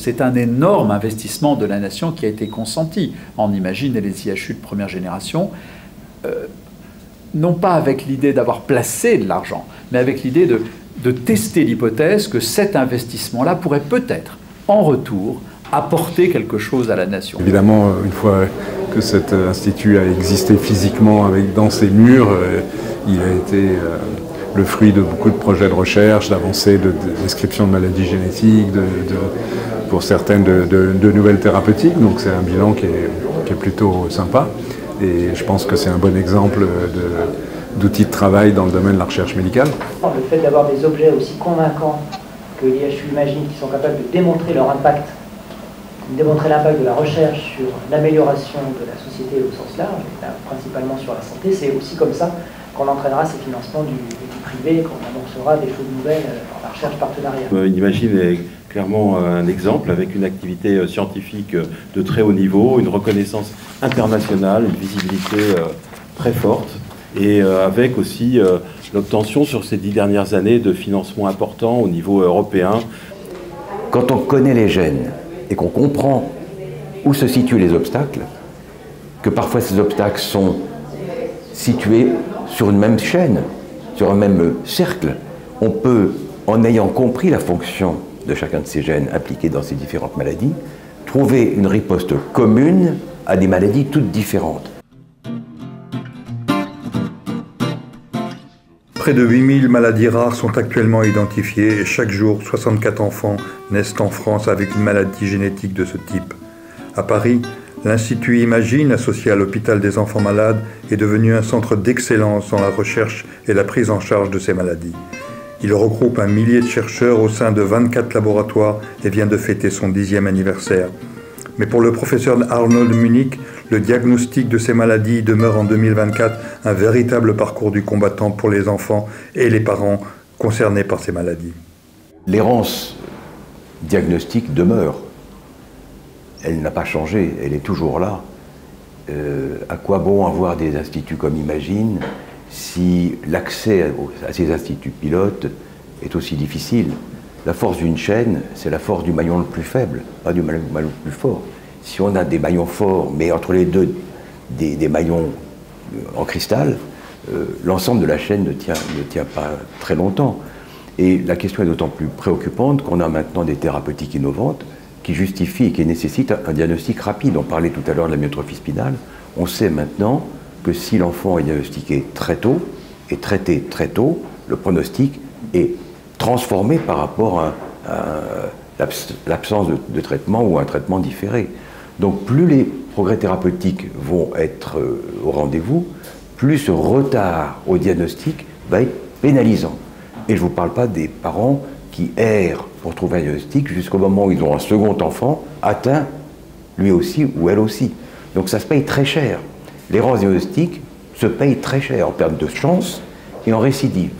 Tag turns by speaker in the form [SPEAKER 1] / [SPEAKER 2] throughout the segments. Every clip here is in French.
[SPEAKER 1] C'est un énorme investissement de la nation qui a été consenti en Imagine et les IHU de première génération, non pas avec l'idée d'avoir placé de l'argent, mais avec l'idée de tester l'hypothèse que cet investissement-là pourrait peut-être, en retour, apporter quelque chose à la nation.
[SPEAKER 2] Évidemment, une fois que cet institut a existé physiquement dans ses murs, il a été le fruit de beaucoup de projets de recherche, d'avancées de description de maladies génétiques, pour certaines de nouvelles thérapeutiques. Donc c'est un bilan qui est plutôt sympa. Et je pense que c'est un bon exemple d'outils de travail dans le domaine de la recherche médicale.
[SPEAKER 3] Le fait d'avoir des objets aussi convaincants que l'IHU Imagine, qui sont capables de démontrer leur impact, démontrer l'impact de la recherche sur l'amélioration de la société au sens large, et là, principalement sur la santé, c'est aussi comme ça qu'on entraînera ces financements du privé, qu'on amorcera des choses nouvelles dans la recherche partenariale.
[SPEAKER 4] Imagine est clairement un exemple avec une activité scientifique de très haut niveau, une reconnaissance internationale, une visibilité très forte, et avec aussi l'obtention sur ces 10 dernières années de financements importants au niveau européen.
[SPEAKER 5] Quand on connaît les gènes et qu'on comprend où se situent les obstacles, que parfois ces obstacles sont situés sur une même chaîne, sur un même cercle, on peut, en ayant compris la fonction de chacun de ces gènes impliqués dans ces différentes maladies, trouver une riposte commune à des maladies toutes différentes.
[SPEAKER 6] Près de 8000 maladies rares sont actuellement identifiées et chaque jour, 64 enfants naissent en France avec une maladie génétique de ce type. À Paris, l'Institut Imagine, associé à l'Hôpital des enfants malades, est devenu un centre d'excellence dans la recherche et la prise en charge de ces maladies. Il regroupe un millier de chercheurs au sein de 24 laboratoires et vient de fêter son 10e anniversaire. Mais pour le professeur Arnold Munich, le diagnostic de ces maladies demeure en 2024 un véritable parcours du combattant pour les enfants et les parents concernés par ces maladies.
[SPEAKER 5] L'errance diagnostique demeure. Elle n'a pas changé, elle est toujours là. À quoi bon avoir des instituts comme Imagine si l'accès à ces instituts pilotes est aussi difficile? La force d'une chaîne, c'est la force du maillon le plus faible, pas du maillon le plus fort. Si on a des maillons forts, mais entre les deux, des maillons en cristal, l'ensemble de la chaîne ne tient pas très longtemps. Et la question est d'autant plus préoccupante qu'on a maintenant des thérapeutiques innovantes qui justifient et qui nécessitent un diagnostic rapide. On parlait tout à l'heure de la myotrophie spinale. On sait maintenant que si l'enfant est diagnostiqué très tôt et traité très tôt, le pronostic est transformé par rapport à l'absence de traitement ou un traitement différé. Donc plus les progrès thérapeutiques vont être au rendez-vous, plus ce retard au diagnostic va être pénalisant. Et je ne vous parle pas des parents qui errent pour trouver un diagnostic jusqu'au moment où ils ont un second enfant atteint, lui aussi ou elle aussi. Donc ça se paye très cher. L'errance diagnostique se paye très cher en perte de chance et en récidive.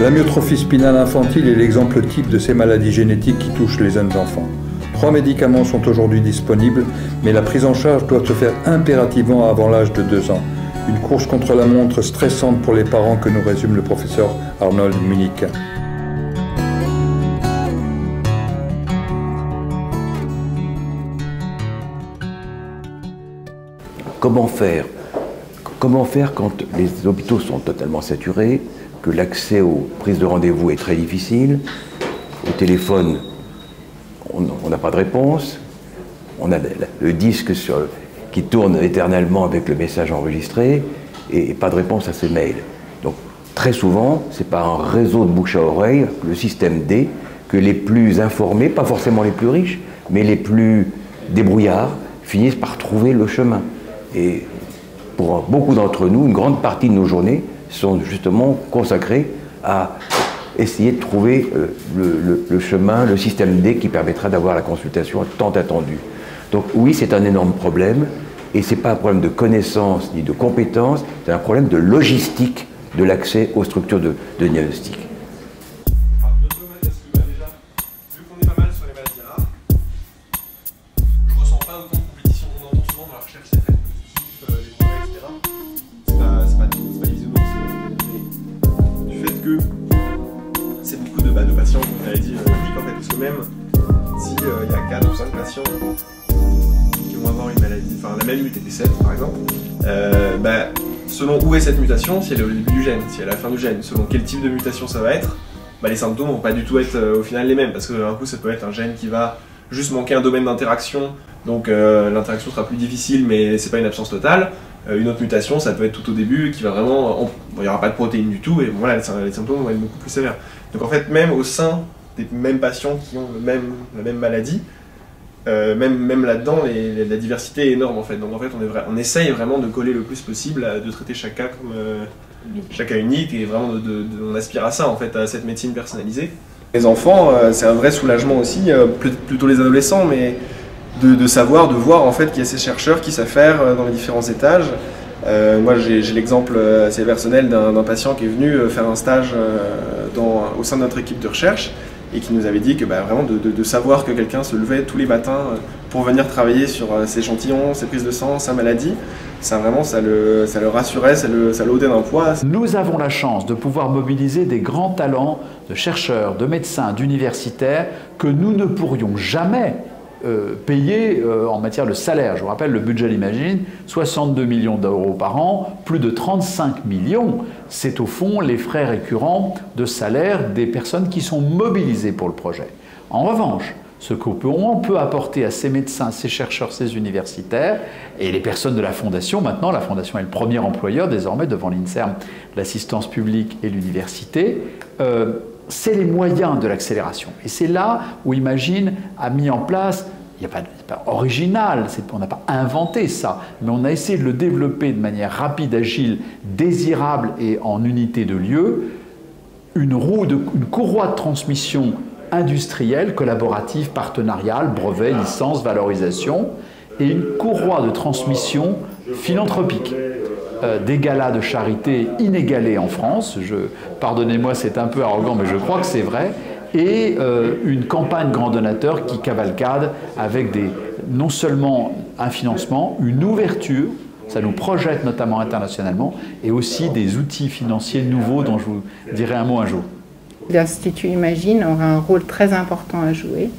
[SPEAKER 6] La myotrophie spinale infantile est l'exemple type de ces maladies génétiques qui touchent les jeunes enfants. 3 médicaments sont aujourd'hui disponibles, mais la prise en charge doit se faire impérativement avant l'âge de 2 ans. Une course contre la montre stressante pour les parents que nous résume le professeur Arnold Munich.
[SPEAKER 5] Comment faire? Comment faire quand les hôpitaux sont totalement saturés, que l'accès aux prises de rendez-vous est très difficile, au téléphone, on n'a pas de réponse, on a le disque qui tourne éternellement avec le message enregistré et pas de réponse à ces mails. Donc très souvent, c'est par un réseau de bouche à oreille, le système D, que les plus informés, pas forcément les plus riches, mais les plus débrouillards, finissent par trouver le chemin. Et pour beaucoup d'entre nous, une grande partie de nos journées sont justement consacrées à essayer de trouver le chemin, le système D qui permettra d'avoir la consultation tant attendue. Donc oui, c'est un énorme problème, et ce n'est pas un problème de connaissance ni de compétence, c'est un problème de logistique de l'accès aux structures de diagnostic.
[SPEAKER 7] même s'il y a 4 ou 5 patients qui vont avoir une maladie, enfin la même UTP7 par exemple, selon où est cette mutation, si elle est au début du gène, si elle est à la fin du gène, selon quel type de mutation ça va être, les symptômes vont pas du tout être au final les mêmes, parce que d'un coup ça peut être un gène qui va juste manquer un domaine d'interaction, donc l'interaction sera plus difficile mais c'est pas une absence totale. Une autre mutation, ça peut être tout au début, qui va vraiment, il n'y aura pas de protéines du tout, et bon, voilà, les symptômes vont être beaucoup plus sévères. Donc en fait, même au sein des mêmes patients qui ont la même maladie, même là-dedans, la diversité est énorme en fait. Donc en fait, on essaye vraiment de coller le plus possible, de traiter chaque cas comme chaque cas unique, et vraiment on aspire à ça en fait, à cette médecine personnalisée. Les enfants, c'est un vrai soulagement aussi, plutôt les adolescents, mais de savoir, de voir en fait qu'il y a ces chercheurs qui savent faire dans les différents étages. Moi j'ai l'exemple assez personnel d'un patient qui est venu faire un stage au sein de notre équipe de recherche et qui nous avait dit que vraiment de savoir que quelqu'un se levait tous les matins pour venir travailler sur ses échantillons, ses prises de sang, sa maladie, ça vraiment ça le rassurait, ça le ôtait d'un poids.
[SPEAKER 1] Nous avons la chance de pouvoir mobiliser des grands talents de chercheurs, de médecins, d'universitaires que nous ne pourrions jamais payer en matière de salaire. Je vous rappelle, le budget l'Imagine, 62 millions d'euros par an, plus de 35 millions. C'est au fond les frais récurrents de salaire des personnes qui sont mobilisées pour le projet. En revanche, ce qu'on peut apporter à ces médecins, ces chercheurs, ces universitaires et les personnes de la Fondation, maintenant la Fondation est le premier employeur désormais devant l'INSERM, l'assistance publique et l'université, c'est les moyens de l'accélération. Et c'est là où Imagine a mis en place, il n'y a pas original, on n'a pas inventé ça, mais on a essayé de le développer de manière rapide, agile, désirable et en unité de lieu, une courroie de transmission industrielle, collaborative, partenariale, brevet, licence, valorisation, et une courroie de transmission philanthropique. Des galas de charité inégalés en France, pardonnez-moi c'est un peu arrogant mais je crois que c'est vrai, et une campagne grand donateur qui cavalcade avec non seulement un financement, une ouverture, ça nous projette notamment internationalement, et aussi des outils financiers nouveaux dont je vous dirai un mot un jour.
[SPEAKER 8] L'Institut Imagine aura un rôle très important à jouer,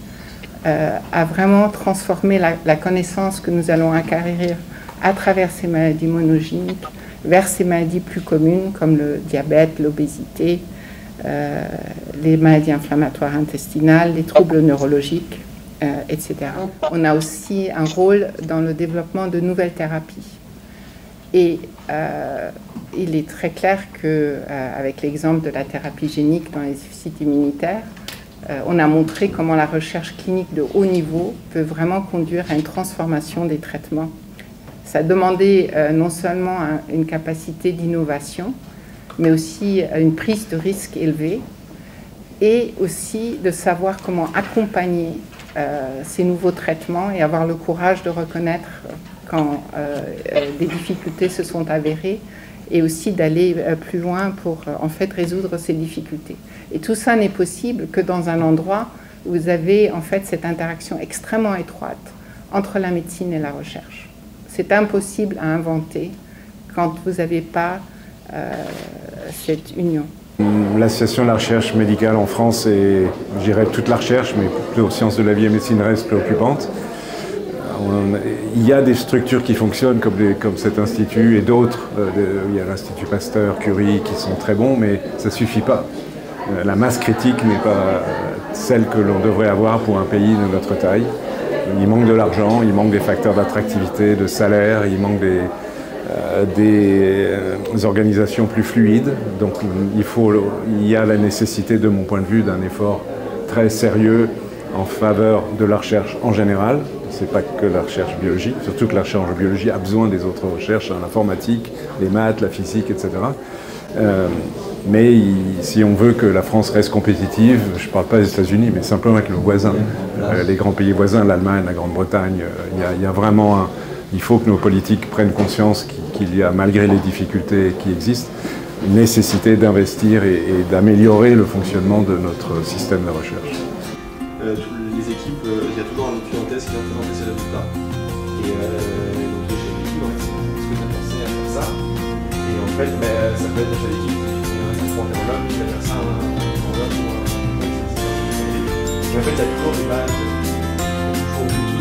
[SPEAKER 8] à vraiment transformer la connaissance que nous allons acquérir à travers ces maladies monogéniques vers ces maladies plus communes comme le diabète, l'obésité, les maladies inflammatoires intestinales, les troubles neurologiques, etc. On a aussi un rôle dans le développement de nouvelles thérapies. Et il est très clair qu'avec l'exemple de la thérapie génique dans les déficits immunitaires, on a montré comment la recherche clinique de haut niveau peut vraiment conduire à une transformation des traitements. Ça demandait non seulement une capacité d'innovation, mais aussi une prise de risque élevée, et aussi de savoir comment accompagner ces nouveaux traitements et avoir le courage de reconnaître quand des difficultés se sont avérées, et aussi d'aller plus loin pour en fait résoudre ces difficultés. Et tout ça n'est possible que dans un endroit où vous avez en fait cette interaction extrêmement étroite entre la médecine et la recherche. C'est impossible à inventer quand vous n'avez pas cette union.
[SPEAKER 2] L'association de la recherche médicale en France, et je dirais toute la recherche, mais plutôt sciences de la vie et médecine reste préoccupante. Il y a des structures qui fonctionnent comme cet institut et d'autres. Il y a l'Institut Pasteur, Curie, qui sont très bons, mais ça ne suffit pas. La masse critique n'est pas celle que l'on devrait avoir pour un pays de notre taille. Il manque de l'argent, il manque des facteurs d'attractivité, de salaire, il manque des organisations plus fluides. Donc il y a la nécessité, de mon point de vue, d'un effort très sérieux en faveur de la recherche en général. Ce n'est pas que la recherche biologique, surtout que la recherche en biologie a besoin des autres recherches, l'informatique, les maths, la physique, etc. Mais si on veut que la France reste compétitive, je ne parle pas des États-Unis, mais simplement avec le voisin, les grands pays voisins, l'Allemagne, la Grande-Bretagne, il y a vraiment il faut que nos politiques prennent conscience qu'il y a, malgré les difficultés qui existent, une nécessité d'investir et d'améliorer le fonctionnement de notre système de recherche.
[SPEAKER 7] Les équipes, il y a toujours un étudiant qui vient présenter ses résultats. Et donc j'ai l'équipe en fait, est-ce que tu as pensé à faire ça? Et en fait, ça peut être déjà l'équipe qui est un enthologue qui va faire ça, un enthologue ou un Et en fait, il y a toujours des bases, toujours